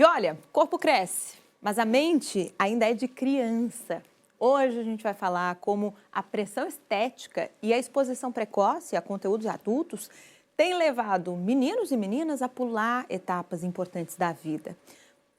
E olha, o corpo cresce, mas a mente ainda é de criança. Hoje a gente vai falar como a pressão estética e a exposição precoce a conteúdos adultos tem levado meninos e meninas a pular etapas importantes da vida.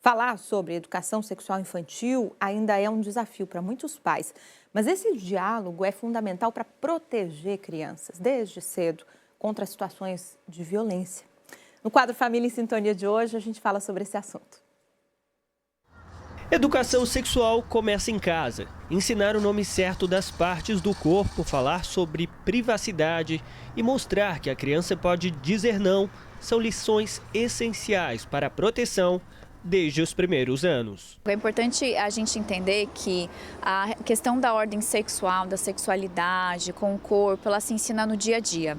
Falar sobre educação sexual infantil ainda é um desafio para muitos pais, mas esse diálogo é fundamental para proteger crianças desde cedo contra situações de violência. No quadro Família em Sintonia de hoje, a gente fala sobre esse assunto. Educação sexual começa em casa. Ensinar o nome certo das partes do corpo, falar sobre privacidade e mostrar que a criança pode dizer não são lições essenciais para a proteção desde os primeiros anos. É importante a gente entender que a questão da ordem sexual, da sexualidade com o corpo, ela se ensina no dia a dia.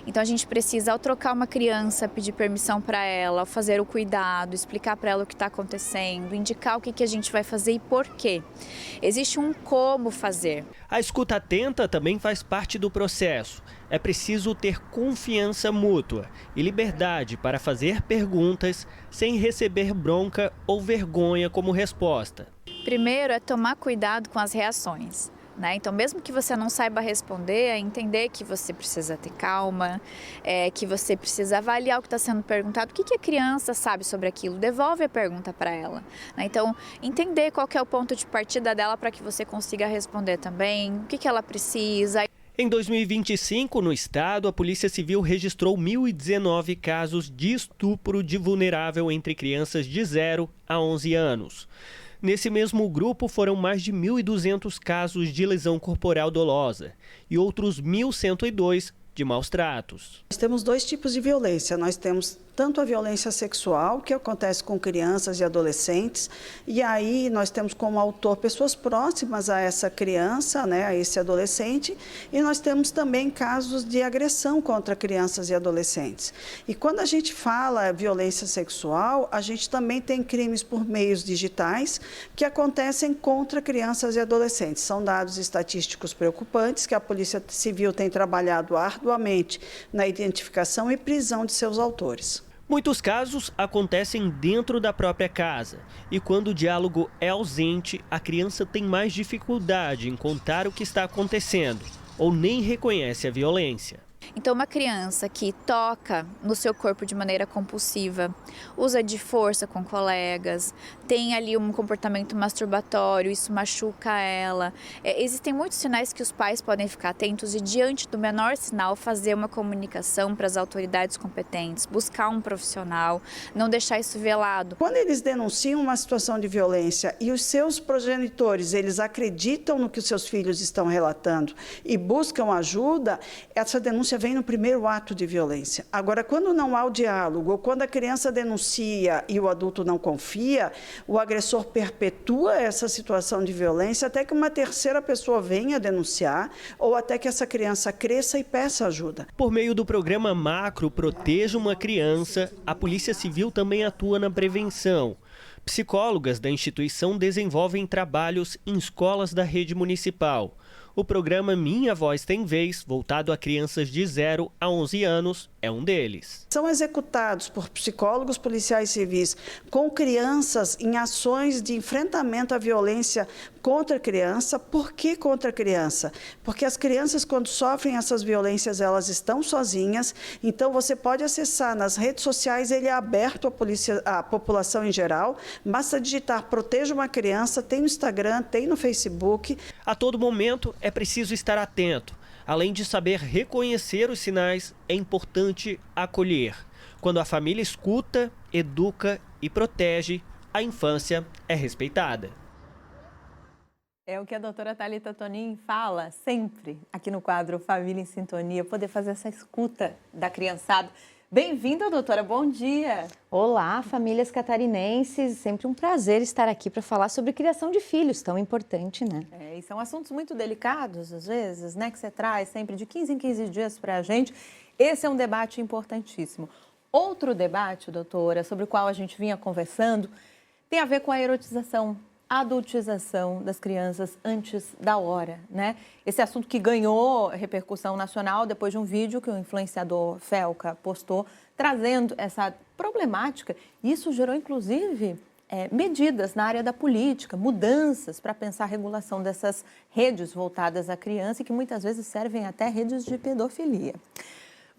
Então a gente precisa, ao trocar uma criança, pedir permissão para ela, fazer o cuidado, explicar para ela o que está acontecendo, indicar o que a gente vai fazer e por quê. Existe um como fazer. A escuta atenta também faz parte do processo. É preciso ter confiança mútua e liberdade para fazer perguntas sem receber bronca ou vergonha como resposta. Primeiro é tomar cuidado com as reações. Então, mesmo que você não saiba responder, é entender que você precisa ter calma, que você precisa avaliar o que está sendo perguntado, o que a criança sabe sobre aquilo, devolve a pergunta para ela. Então, entender qual que é o ponto de partida dela para que você consiga responder também, o que ela precisa. Em 2025, no estado, a Polícia Civil registrou 1.019 casos de estupro de vulnerável entre crianças de 0 a 11 anos. Nesse mesmo grupo foram mais de 1.200 casos de lesão corporal dolosa e outros 1.102 de maus tratos. Nós temos dois tipos de violência. Nós temos tanto a violência sexual, que acontece com crianças e adolescentes, e aí nós temos como autor pessoas próximas a essa criança, a esse adolescente, e nós temos também casos de agressão contra crianças e adolescentes. E quando a gente fala violência sexual, a gente também tem crimes por meios digitais que acontecem contra crianças e adolescentes. São dados estatísticos preocupantes que a Polícia Civil tem trabalhado arduamente na identificação e prisão de seus autores. Muitos casos acontecem dentro da própria casa e quando o diálogo é ausente, a criança tem mais dificuldade em contar o que está acontecendo ou nem reconhece a violência. Então, uma criança que toca no seu corpo de maneira compulsiva, usa de força com colegas, tem ali um comportamento masturbatório, isso machuca ela. Existem muitos sinais que os pais podem ficar atentos e, diante do menor sinal, fazer uma comunicação para as autoridades competentes, buscar um profissional, não deixar isso velado. Quando eles denunciam uma situação de violência e os seus progenitores, eles acreditam no que os seus filhos estão relatando e buscam ajuda, essa denúncia vem no primeiro ato de violência. Agora, quando não há o diálogo, ou quando a criança denuncia e o adulto não confia, o agressor perpetua essa situação de violência até que uma terceira pessoa venha denunciar ou até que essa criança cresça e peça ajuda. Por meio do programa Macro Proteja uma Criança, a Polícia Civil também atua na prevenção. Psicólogas da instituição desenvolvem trabalhos em escolas da rede municipal. O programa Minha Voz Tem Vez, voltado a crianças de 0 a 11 anos, é um deles. São executados por psicólogos policiais civis com crianças em ações de enfrentamento à violência contra a criança. Por que contra a criança? Porque as crianças, quando sofrem essas violências, elas estão sozinhas. Então, você pode acessar nas redes sociais, ele é aberto à população em geral. Basta digitar Proteja uma Criança, tem no Instagram, tem no Facebook. A todo momento é preciso estar atento. Além de saber reconhecer os sinais, é importante acolher. Quando a família escuta, educa e protege, a infância é respeitada. É o que a doutora Thalita Tonin fala sempre aqui no quadro Família em Sintonia, poder fazer essa escuta da criançada. Bem-vinda, doutora, bom dia. Olá, famílias catarinenses, sempre um prazer estar aqui para falar sobre criação de filhos, tão importante, né? E são assuntos muito delicados, às vezes, né, que você traz sempre de 15 em 15 dias para a gente. Esse é um debate importantíssimo. Outro debate, doutora, sobre o qual a gente vinha conversando, tem a ver com a erotização, a adultização das crianças antes da hora, né? Esse assunto que ganhou repercussão nacional depois de um vídeo que o influenciador Felca postou trazendo essa problemática. Isso gerou, inclusive, medidas na área da política, mudanças para pensar a regulação dessas redes voltadas à criança e que muitas vezes servem até redes de pedofilia.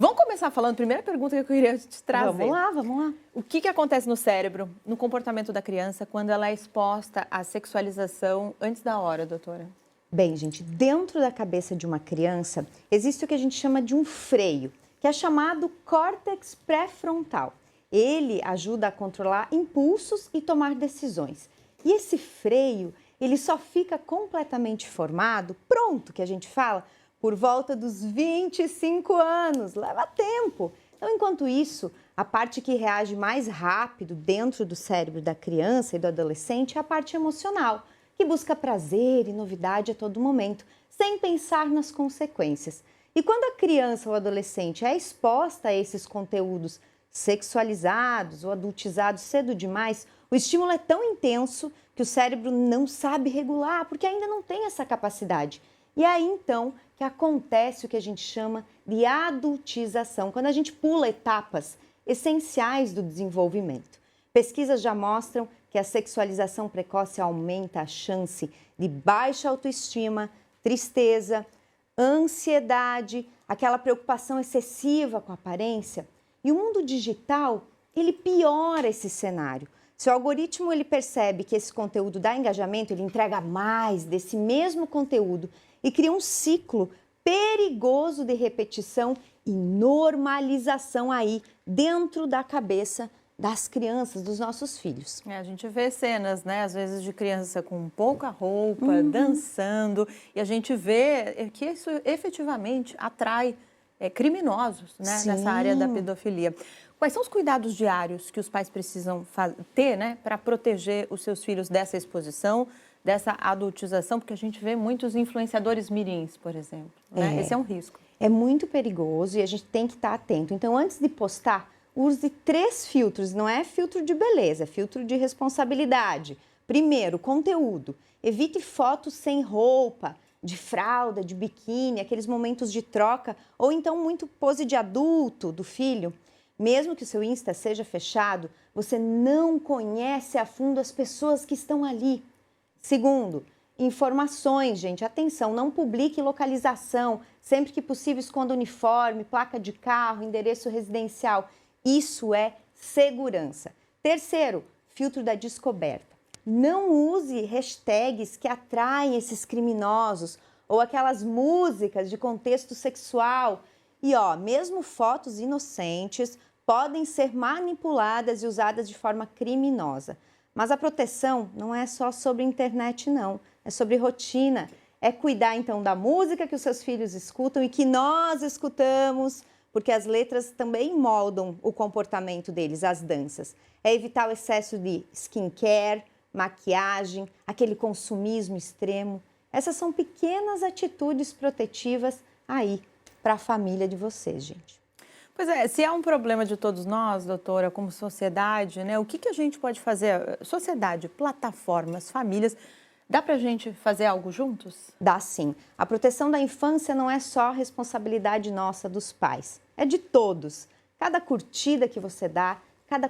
Vamos começar falando, primeira pergunta que eu queria te trazer. Vamos lá. O que acontece no cérebro, no comportamento da criança, quando ela é exposta à sexualização antes da hora, doutora? Bem, gente, dentro da cabeça de uma criança existe o que a gente chama de um freio, que é chamado córtex pré-frontal. Ele ajuda a controlar impulsos e tomar decisões. E esse freio, ele só fica completamente formado, pronto, que a gente fala, por volta dos 25 anos. Leva tempo. Então, enquanto isso, a parte que reage mais rápido dentro do cérebro da criança e do adolescente é a parte emocional, que busca prazer e novidade a todo momento, sem pensar nas consequências. E quando a criança ou adolescente é exposta a esses conteúdos sexualizados ou adultizados cedo demais, o estímulo é tão intenso que o cérebro não sabe regular, porque ainda não tem essa capacidade. E aí, então, que acontece o que a gente chama de adultização, quando a gente pula etapas essenciais do desenvolvimento. Pesquisas já mostram que a sexualização precoce aumenta a chance de baixa autoestima, tristeza, ansiedade, aquela preocupação excessiva com a aparência. E o mundo digital, ele piora esse cenário. Se o algoritmo ele percebe que esse conteúdo dá engajamento, ele entrega mais desse mesmo conteúdo e cria um ciclo perigoso de repetição e normalização aí dentro da cabeça das crianças, dos nossos filhos. A gente vê cenas, né, às vezes de criança com pouca roupa, dançando, e a gente vê que isso efetivamente atrai criminosos, né, nessa área da pedofilia. Quais são os cuidados diários que os pais precisam ter, né, para proteger os seus filhos dessa exposição, dessa adultização? Porque a gente vê muitos influenciadores mirins, por exemplo. Né? Esse é um risco. É muito perigoso e a gente tem que estar atento. Então, antes de postar, use 3 filtros. Não é filtro de beleza, é filtro de responsabilidade. Primeiro, conteúdo. Evite fotos sem roupa, de fralda, de biquíni, aqueles momentos de troca, ou então muito pose de adulto do filho. Mesmo que o seu Insta seja fechado, você não conhece a fundo as pessoas que estão ali. Segundo, informações, gente. Atenção, não publique localização. Sempre que possível, esconda uniforme, placa de carro, endereço residencial. Isso é segurança. Terceiro, filtro da descoberta. Não use hashtags que atraem esses criminosos ou aquelas músicas de contexto sexual. E mesmo fotos inocentes podem ser manipuladas e usadas de forma criminosa. Mas a proteção não é só sobre internet, não. É sobre rotina. É cuidar, então, da música que os seus filhos escutam e que nós escutamos, porque as letras também moldam o comportamento deles, as danças. É evitar o excesso de skincare, maquiagem, aquele consumismo extremo. Essas são pequenas atitudes protetivas aí para a família de vocês, gente. Pois é, se é um problema de todos nós, doutora, como sociedade, né? O que a gente pode fazer? Sociedade, plataformas, famílias, dá para a gente fazer algo juntos? Dá sim. A proteção da infância não é só responsabilidade nossa dos pais, é de todos. Cada curtida que você dá, cada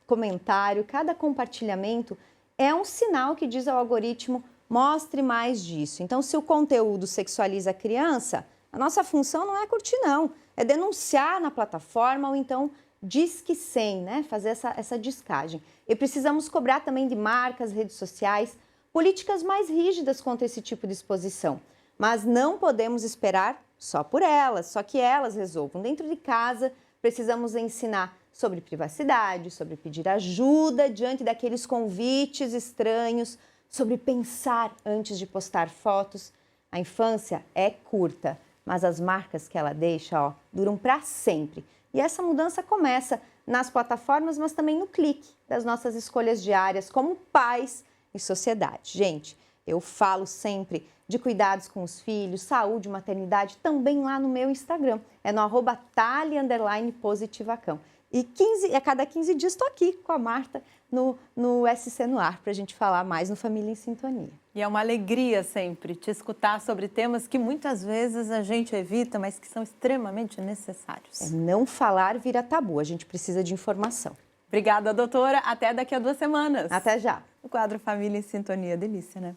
comentário, cada compartilhamento é um sinal que diz ao algoritmo, mostre mais disso. Então, se o conteúdo sexualiza a criança, a nossa função não é curtir, não. É denunciar na plataforma ou então disque 100, né? Fazer essa discagem. E precisamos cobrar também de marcas, redes sociais, políticas mais rígidas contra esse tipo de exposição. Mas não podemos esperar só por elas, só que elas resolvam. Dentro de casa, precisamos ensinar sobre privacidade, sobre pedir ajuda diante daqueles convites estranhos, sobre pensar antes de postar fotos. A infância é curta, mas as marcas que ela deixa, duram para sempre. E essa mudança começa nas plataformas, mas também no clique das nossas escolhas diárias como pais e sociedade. Gente, eu falo sempre de cuidados com os filhos, saúde, maternidade, também lá no meu Instagram. É no @Thalia_positivacão. E a cada 15 dias estou aqui com a Marta no SC no Ar para a gente falar mais no Família em Sintonia. E é uma alegria sempre te escutar sobre temas que muitas vezes a gente evita, mas que são extremamente necessários. Não falar vira tabu, a gente precisa de informação. Obrigada, doutora. Até daqui a 2 semanas. Até já. O quadro Família em Sintonia, delícia, né?